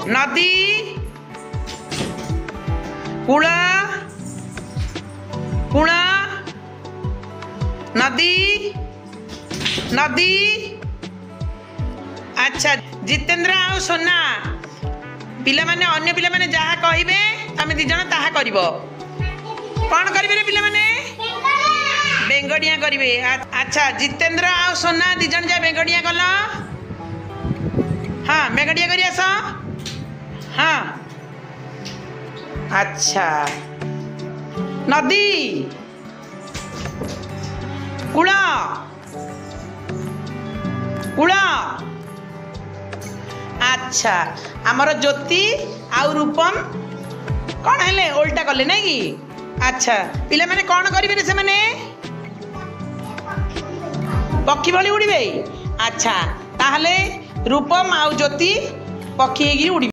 नदी cool cool नदी नदी। अच्छा जितेंद्र आ सोना पिला माने अन्य पिला माने जहाँ कहिबे तमे दी जण ताहा करिवो। कौन करिवे रे पिला माने? बेंगड़िया करिवे। अच्छा जितेंद्र आ सोना दी जण जा बेंगड़िया कल। हाँ बेंगड़िया करी आस। हाँ अच्छा नदी कूल कूल। अच्छा आमर ज्योति आउ रूपम कौन है ओल्टा कले ना कि? अच्छा पिला माने कौन करेंगे से माने? पक्षी भली उड़े। अच्छा ताहले रूपम आउ ज्योति पक्षी उड़ी।